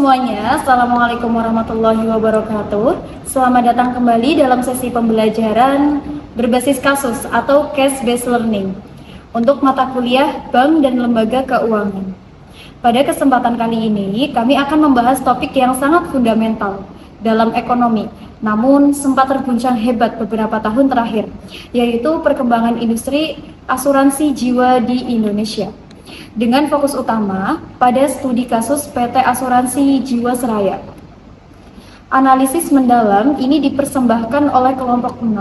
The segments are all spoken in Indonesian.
semuanya, Assalamualaikum warahmatullahi wabarakatuh. Selamat datang kembali dalam sesi pembelajaran berbasis kasus atau case-based learning untuk mata kuliah Bank dan Lembaga Keuangan. Pada kesempatan kali ini, kami akan membahas topik yang sangat fundamental dalam ekonomi, namun sempat terguncang hebat beberapa tahun terakhir, yaitu perkembangan industri asuransi jiwa di Indonesia. Dengan fokus utama pada studi kasus PT Asuransi Jiwasraya. Analisis mendalam ini dipersembahkan oleh kelompok 6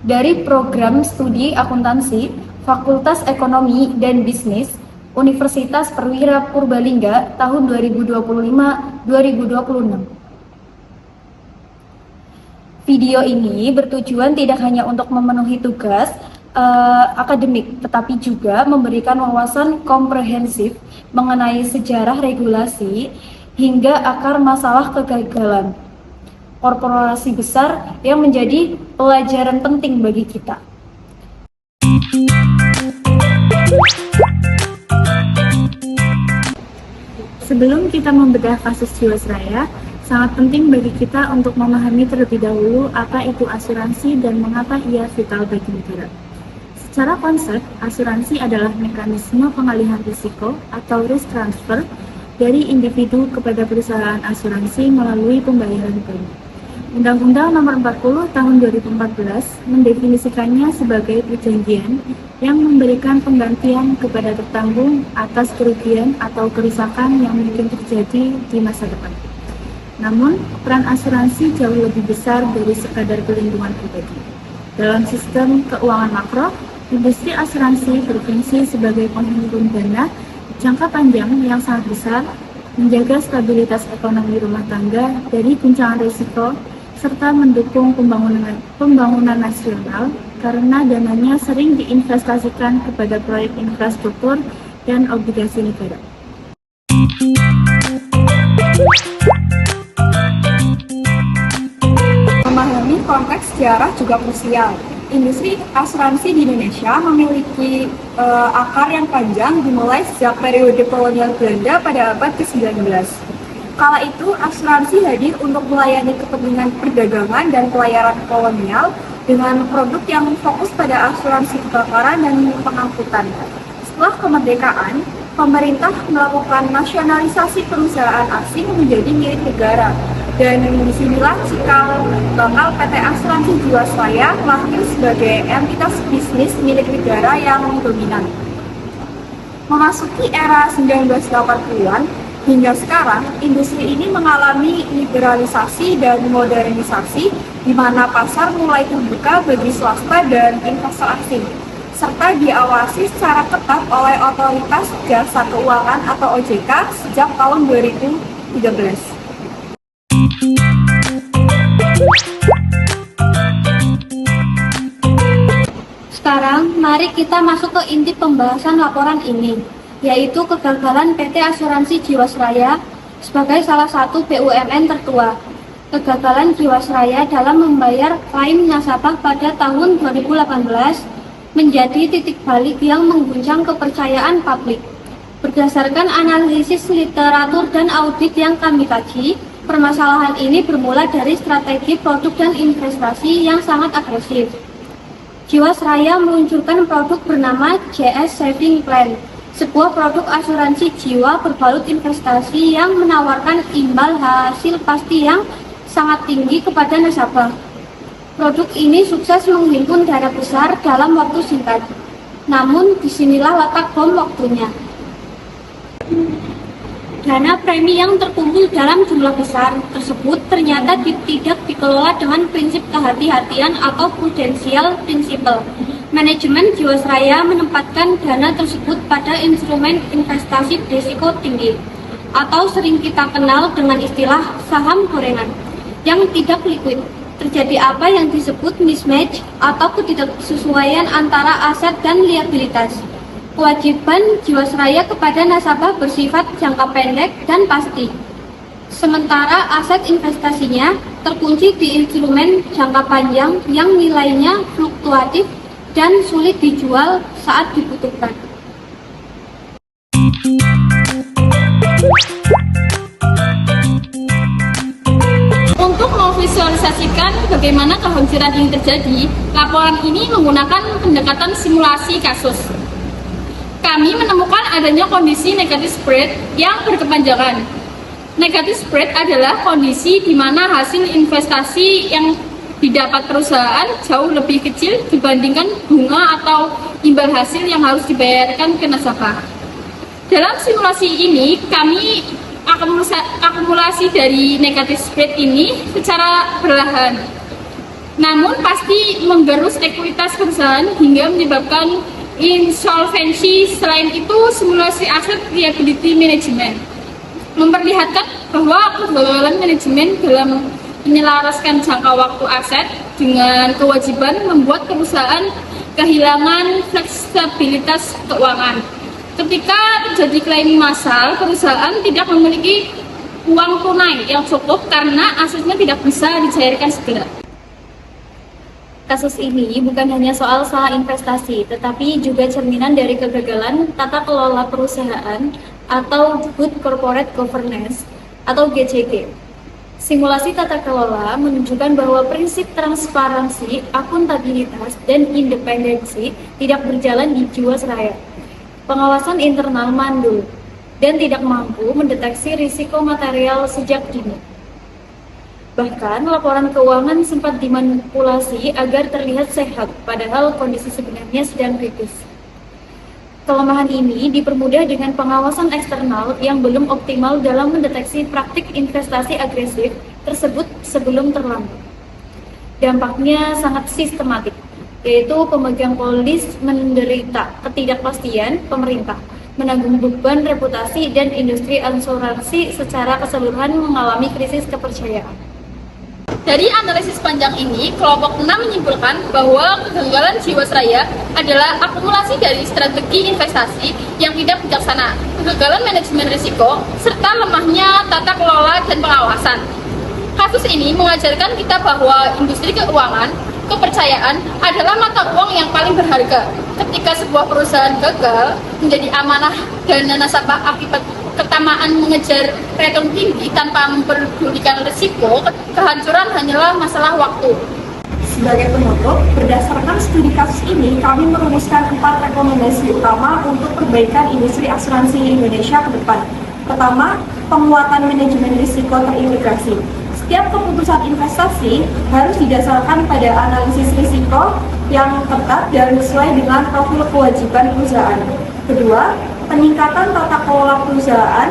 dari program studi akuntansi Fakultas Ekonomi dan Bisnis Universitas Perwira Purbalingga tahun 2025-2026. Video ini bertujuan tidak hanya untuk memenuhi tugas akademik, tetapi juga memberikan wawasan komprehensif mengenai sejarah regulasi hingga akar masalah kegagalan korporasi besar yang menjadi pelajaran penting bagi kita. Sebelum kita membedah kasus Jiwasraya, sangat penting bagi kita untuk memahami terlebih dahulu apa itu asuransi dan mengapa ia vital bagi negara. Secara konsep, asuransi adalah mekanisme pengalihan risiko atau risk transfer dari individu kepada perusahaan asuransi melalui pembayaran premi. Undang-Undang Nomor 40 Tahun 2014 mendefinisikannya sebagai perjanjian yang memberikan penggantian kepada tertanggung atas kerugian atau kerusakan yang mungkin terjadi di masa depan. Namun, peran asuransi jauh lebih besar dari sekadar perlindungan pribadi. Dalam sistem keuangan makro, industri asuransi berfungsi sebagai penghimpun dana jangka panjang yang sangat besar, menjaga stabilitas ekonomi rumah tangga dari guncangan risiko, serta mendukung pembangunan nasional karena dananya sering diinvestasikan kepada proyek infrastruktur dan obligasi negara. Memahami konteks sejarah juga krusial. Industri asuransi di Indonesia memiliki akar yang panjang dimulai sejak periode kolonial Belanda pada abad ke-19. Kala itu, asuransi hadir untuk melayani kepentingan perdagangan dan pelayaran kolonial dengan produk yang fokus pada asuransi kebakaran dan pengangkutan. Setelah kemerdekaan, pemerintah melakukan nasionalisasi perusahaan asing menjadi milik negara. Dan disinilah cikal bakal PT Asuransi Jiwasraya lahir sebagai entitas bisnis milik negara yang dominan. Memasuki era 1980-an hingga sekarang, industri ini mengalami liberalisasi dan modernisasi di mana pasar mulai terbuka bagi swasta dan investor asing, serta diawasi secara ketat oleh Otoritas Jasa Keuangan atau OJK sejak tahun 2013. Sekarang, mari kita masuk ke inti pembahasan laporan ini, yaitu kegagalan PT Asuransi Jiwasraya sebagai salah satu BUMN tertua. Kegagalan Jiwasraya dalam membayar klaim nasabah pada tahun 2018 menjadi titik balik yang mengguncang kepercayaan publik. Berdasarkan analisis literatur dan audit yang kami kaji, permasalahan ini bermula dari strategi produk dan investasi yang sangat agresif. Jiwasraya meluncurkan produk bernama JS Saving Plan, sebuah produk asuransi jiwa berbalut investasi yang menawarkan imbal hasil pasti yang sangat tinggi kepada nasabah. Produk ini sukses menghimpun dana besar dalam waktu singkat. Namun, disinilah letak bom waktunya. Dana premi yang terkumpul dalam jumlah besar tersebut ternyata tidak dikelola dengan prinsip kehati-hatian atau prudensial principle. Manajemen Jiwasraya menempatkan dana tersebut pada instrumen investasi berisiko tinggi, atau sering kita kenal dengan istilah saham gorengan, yang tidak liquid. Terjadi apa yang disebut mismatch atau ketidaksesuaian antara aset dan liabilitas. Kewajiban Jiwasraya kepada nasabah bersifat jangka pendek dan pasti. Sementara aset investasinya terkunci di instrumen jangka panjang yang nilainya fluktuatif dan sulit dijual saat dibutuhkan. memvisualisasikan bagaimana kehancuran ini terjadi, laporan ini menggunakan pendekatan simulasi kasus. Kami menemukan adanya kondisi negative spread yang berkepanjangan. Negative spread adalah kondisi di mana hasil investasi yang didapat perusahaan jauh lebih kecil dibandingkan bunga atau imbal hasil yang harus dibayarkan ke nasabah. Dalam simulasi ini, kami akumulasi dari negative spread ini secara perlahan. Namun pasti menggerus ekuitas perusahaan hingga menyebabkan insolvensi. Selain itu, simulasi aset liability management memperlihatkan bahwa kegagalan manajemen dalam menyelaraskan jangka waktu aset dengan kewajiban membuat perusahaan kehilangan fleksibilitas keuangan. Ketika terjadi klaim massal, perusahaan tidak memiliki uang tunai yang cukup karena asetnya tidak bisa dicairkan segera. Kasus ini bukan hanya soal salah investasi, tetapi juga cerminan dari kegagalan tata kelola perusahaan atau Good Corporate Governance atau GCG. Simulasi tata kelola menunjukkan bahwa prinsip transparansi, akuntabilitas, dan independensi tidak berjalan di Jiwasraya. Pengawasan internal mandul dan tidak mampu mendeteksi risiko material sejak dini. Bahkan laporan keuangan sempat dimanipulasi agar terlihat sehat, padahal kondisi sebenarnya sedang kritis. Kelemahan ini dipermudah dengan pengawasan eksternal yang belum optimal dalam mendeteksi praktik investasi agresif tersebut sebelum terlambat. Dampaknya sangat sistematik, yaitu pemegang polis menderita ketidakpastian pemerintah, menanggung beban reputasi, dan industri asuransi secara keseluruhan mengalami krisis kepercayaan. Dari analisis panjang ini, kelompok 6 menyimpulkan bahwa kegagalan Jiwasraya adalah akumulasi dari strategi investasi yang tidak bijaksana, kegagalan manajemen risiko, serta lemahnya tata kelola dan pengawasan. Kasus ini mengajarkan kita bahwa industri keuangan, kepercayaan adalah mata uang yang paling berharga. Ketika sebuah perusahaan gagal menjadi amanah dana nasabah akibat ketamaan mengejar return tinggi tanpa memperdulikan risiko, kehancuran hanyalah masalah waktu. Sebagai penutup, berdasarkan studi kasus ini, kami merumuskan 4 rekomendasi utama untuk perbaikan industri asuransi Indonesia ke depan. Pertama, penguatan manajemen risiko terintegrasi. Setiap keputusan investasi harus didasarkan pada analisis risiko yang ketat dan sesuai dengan profil kewajiban perusahaan. Kedua, peningkatan tata kelola perusahaan,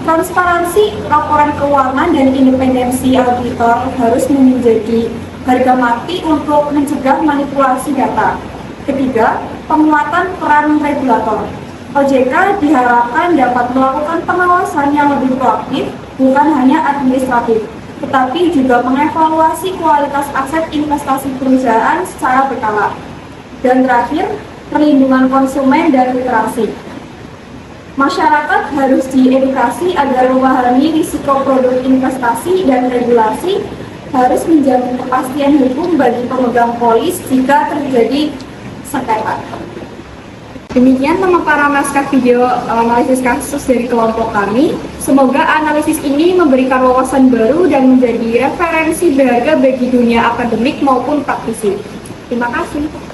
transparansi laporan keuangan, dan independensi auditor harus menjadi harga mati untuk mencegah manipulasi data. Ketiga, penguatan peran regulator. OJK diharapkan dapat melakukan pengawasan yang lebih proaktif, bukan hanya administratif, tetapi juga mengevaluasi kualitas aset investasi perusahaan secara berkala. Dan terakhir, perlindungan konsumen dan literasi. Masyarakat harus diedukasi agar memahami risiko produk investasi, dan regulasi harus menjamin kepastian hukum bagi pemegang polis jika terjadi sengketa. Demikian pemaparan naskah video analisis kasus dari kelompok kami. Semoga analisis ini memberikan wawasan baru dan menjadi referensi berharga bagi dunia akademik maupun praktisi. Terima kasih.